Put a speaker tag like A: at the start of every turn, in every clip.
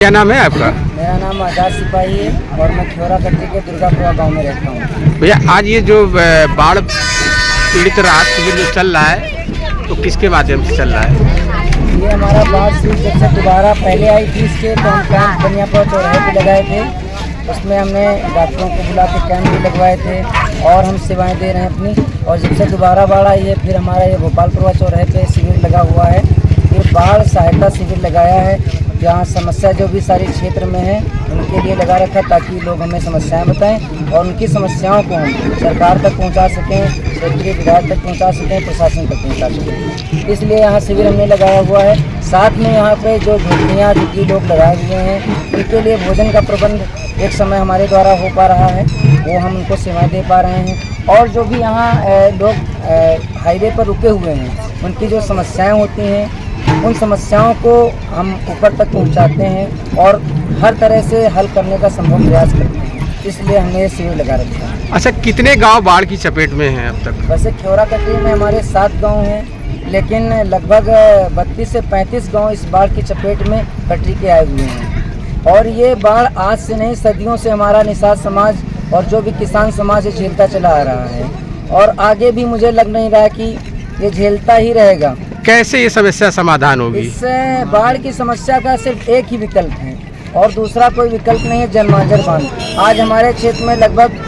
A: क्या नाम है आपका?
B: मेरा नाम आजाद सिपाही है और मैं खियोरा कट्टी के दुर्गापुरा गांव में रहता हूँ।
A: भैया आज ये जो बाढ़ पीड़ित राहत शिविर जो चल रहा है तो किसके माध्यम से चल रहा है?
B: ये हमारा बाढ़ शिविर जब से दोबारा पहले आई थी इसके तो हम कैंप बनियापुर चौराहे पे लगाए थे। उसमें हमने डॉक्टरों को बुला के कैंप भी लगवाए थे और हम सेवाएं दे रहे हैं अपनी। और जब से दोबारा बाढ़ आई है फिर हमारा ये भोपालपुरा चौराहे पे शिविर लगा हुआ है। ये बाढ़ सहायता शिविर लगाया है जहाँ समस्या जो भी सारे क्षेत्र में है उनके लिए लगा रखा है ताकि लोग हमें समस्याएं बताएं और उनकी समस्याओं को हम सरकार तक पहुंचा सकें, क्षेत्रीय विधायक तक पहुंचा सकें, प्रशासन तक पहुंचा सकें। इसलिए यहाँ शिविर हमने लगाया हुआ है। साथ में यहाँ पे जो झुग्गियाँ झुग्गी लोग लगाए हुए हैं उनके लिए भोजन का प्रबंध एक समय हमारे द्वारा हो पा रहा है, वो हम उनको सेवाएँ दे पा रहे हैं। और जो भी यहाँ लोग हाईवे पर रुके हुए हैं उनकी जो समस्याएँ होती हैं उन समस्याओं को हम ऊपर तक पहुंचाते हैं और हर तरह से हल करने का संभव प्रयास करते हैं। इसलिए हमने ये शिविर लगा रखा है।
A: अच्छा, कितने गांव बाढ़ की चपेट में हैं अब तक?
B: वैसे खियोरा कट्टी में हमारे 7 गांव हैं, लेकिन लगभग 32 से 35 गांव इस बाढ़ की चपेट में कट्टी के आए हुए हैं। और ये बाढ़ आज से नहीं, सदियों से हमारा निषाद समाज और जो भी किसान समाज ये झेलता चला आ रहा है और आगे भी मुझे लग नहीं रहा है कि ये झेलता ही रहेगा।
A: कैसे ये समस्या समाधान होगी?
B: इस बाढ़ की समस्या का सिर्फ एक ही विकल्प है और दूसरा कोई विकल्प नहीं है, जनमांजर बांध। आज हमारे क्षेत्र में लगभग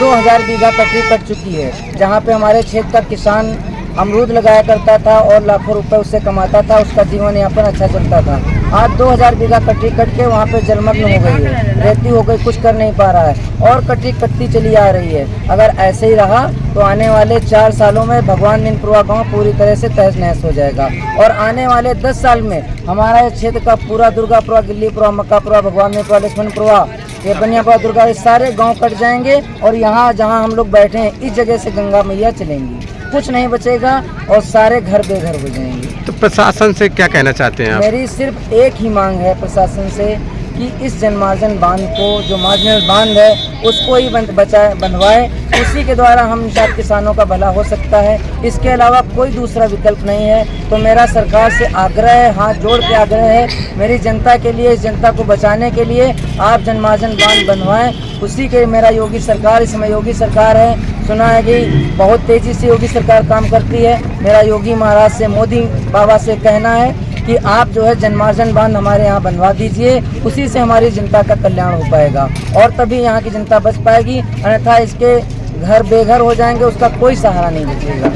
B: 2000 बीघा कट्टी कट चुकी है, जहां पे हमारे क्षेत्र का किसान अमरूद लगाया करता था और लाखों रुपए उससे कमाता था, उसका जीवन यापन अच्छा चलता था। आज 2000 बीघा कट्टी कट के वहाँ पे जलमग्न हो गई है, रेती हो गई, कुछ कर नहीं पा रहा है और कट्टी कटती चली आ रही है। अगर ऐसे ही रहा तो आने वाले 4 सालों में भगवान नीनपुरा गाँव पूरी तरह से तहस नहस हो जाएगा और आने वाले 10 साल में हमारा क्षेत्र का पूरा दुर्गापुरा, गिल्लीपुरा, मक्कापुरा, भगवान नीनपुरा, लक्ष्मणपुरा, ये बनियापुरा, दुर्गा, ये सारे गाँव कट जाएंगे और यहाँ जहाँ हम लोग बैठे हैं इस जगह से गंगा मैया चलेंगी, कुछ नहीं बचेगा और सारे घर बेघर हो जाएंगे।
A: तो प्रशासन से क्या कहना चाहते हैं आप?
B: मेरी सिर्फ एक ही मांग है प्रशासन से कि इस जनमार्जन बांध को, जो मार्जिनल बांध है उसको ही बंधवाए। उसी के द्वारा हम शायद किसानों का भला हो सकता है, इसके अलावा कोई दूसरा विकल्प नहीं है। तो मेरा सरकार से आग्रह है, हाथ जोड़ के आग्रह है, मेरी जनता के लिए, इस जनता को बचाने के लिए आप जनमार्जन बांध बनवाएं। उसी के मेरा योगी सरकार, इस समय योगी सरकार है, सुना है कि बहुत तेज़ी से योगी सरकार काम करती है। मेरा योगी महाराज से, मोदी बाबा से कहना है कि आप जो है जनमार्जन बांध हमारे यहाँ बनवा दीजिए, उसी से हमारी जनता का कल्याण हो पाएगा और तभी यहाँ की जनता बच पाएगी, अन्यथा इसके घर बेघर हो जाएंगे, उसका कोई सहारा नहीं बचेगा।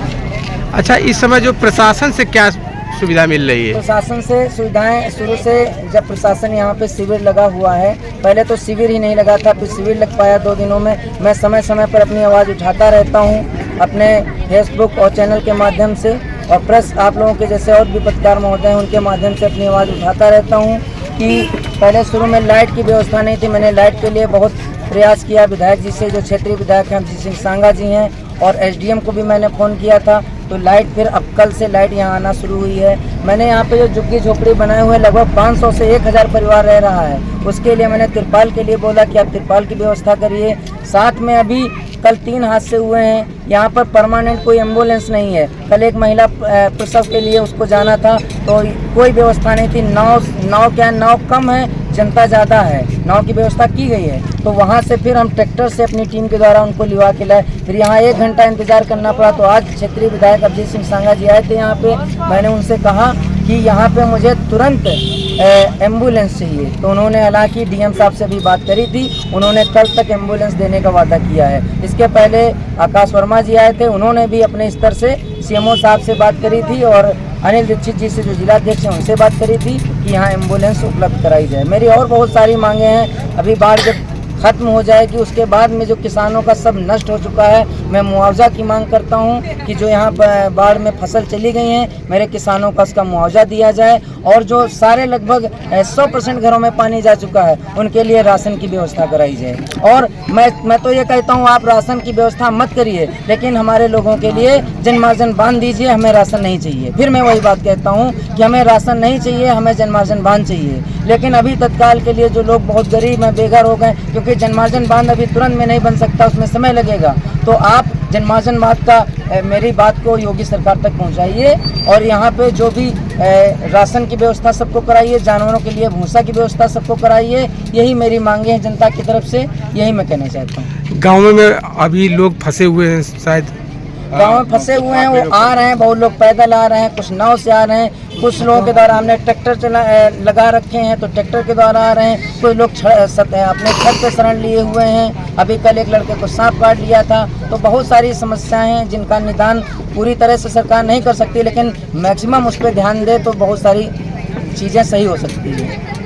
A: अच्छा, इस समय जो प्रशासन से क्या सुविधा मिल रही है?
B: प्रशासन से सुविधाएं शुरू से जब प्रशासन यहाँ पे शिविर लगा हुआ है, पहले तो शिविर ही नहीं लगा था, फिर शिविर लग पाया 2 दिनों में। मैं समय समय पर अपनी आवाज़ उठाता रहता हूँ अपने फेसबुक और चैनल के माध्यम से, और प्रेस आप लोगों के जैसे और भी पत्रकार महोदय हैं उनके माध्यम से अपनी आवाज़ उठाता रहता हूँ कि पहले शुरू में लाइट की व्यवस्था नहीं थी। मैंने लाइट के लिए बहुत प्रयास किया विधायक जी से, जो क्षेत्रीय विधायक हैं अमजीत सिंह सांगा जी हैं, और एसडीएम को भी मैंने फ़ोन किया था। तो लाइट फिर अब कल से लाइट यहाँ आना शुरू हुई है। मैंने यहाँ पे जो झुग्गी झोपड़ी बनाए हुए लगभग 500 से 1000 परिवार रह रहा है, उसके लिए मैंने तिरपाल के लिए बोला कि आप तिरपाल की व्यवस्था करिए। साथ में अभी कल 3 हादसे हुए हैं, यहाँ पर परमानेंट कोई एम्बुलेंस नहीं है। कल एक महिला प्रसव के लिए उसको जाना था तो कोई व्यवस्था नहीं थी। नाव कम है, जनता ज़्यादा है, नाव की व्यवस्था की गई है। तो वहाँ से फिर हम ट्रैक्टर से अपनी टीम के द्वारा उनको लिवा के लाए, फिर यहाँ 1 घंटा इंतजार करना पड़ा। तो आज क्षेत्रीय विधायक अमजीत सिंह सांगा जी आए थे यहाँ पे, मैंने उनसे कहा कि यहाँ पे मुझे तुरंत एम्बुलेंस चाहिए। तो उन्होंने हालांकि डीएम साहब से भी बात करी थी, उन्होंने कल तक एम्बुलेंस देने का वादा किया है। इसके पहले आकाश वर्मा जी आए थे, उन्होंने भी अपने स्तर से सीएमओ साहब से बात करी थी और अनिल दीक्षित जी से जो जिलाध्यक्ष हैं उनसे बात करी थी कि यहाँ एम्बुलेंस उपलब्ध कराई जाए। मेरी और बहुत सारी मांगे हैं। अभी बाढ़ जब खत्म हो जाएगी उसके बाद में जो किसानों का सब नष्ट हो चुका है, मैं मुआवजा की मांग करता हूं कि जो यहाँ बाढ़ में फसल चली गई हैं मेरे किसानों का उसका मुआवजा दिया जाए, और जो सारे लगभग 100% घरों में पानी जा चुका है उनके लिए राशन की व्यवस्था कराई जाए। और मैं तो ये कहता हूँ आप राशन की व्यवस्था मत करिए, लेकिन हमारे लोगों के लिए जनमार्जन बांध दीजिए। हमें राशन नहीं चाहिए, फिर मैं वही बात कहता हूँ कि हमें राशन नहीं चाहिए, हमें जनमार्जन बांध चाहिए। लेकिन अभी तत्काल के लिए जो लोग बहुत गरीब हैं, बेघर हो गए, क्योंकि जनमार्जन बांध अभी तुरंत में नहीं बन सकता, उसमें समय लगेगा। तो आप जनमानस बात का मेरी बात को योगी सरकार तक पहुंचाइए और यहाँ पे जो भी राशन की व्यवस्था सबको कराइए, जानवरों के लिए भूसा की व्यवस्था सबको कराइए। यही मेरी मांगे हैं जनता की तरफ से, यही मैं कहना चाहता हूँ।
C: गाँव में अभी लोग फंसे हुए हैं, शायद
B: गाँव में फंसे हुए हैं, वो आ रहे हैं, बहुत लोग पैदल आ रहे हैं, कुछ नाव से आ रहे हैं, कुछ लोगों के द्वारा हमने ट्रैक्टर लगा रखे हैं तो ट्रैक्टर के द्वारा आ रहे हैं, कोई लोग अपने छत पे शरण लिए हुए हैं। अभी कल एक लड़के को सांप काट लिया था। तो बहुत सारी समस्याएं हैं जिनका निदान पूरी तरह से सरकार नहीं कर सकती, लेकिन मैक्सिमम उस पर ध्यान दे तो बहुत सारी चीज़ें सही हो सकती हैं।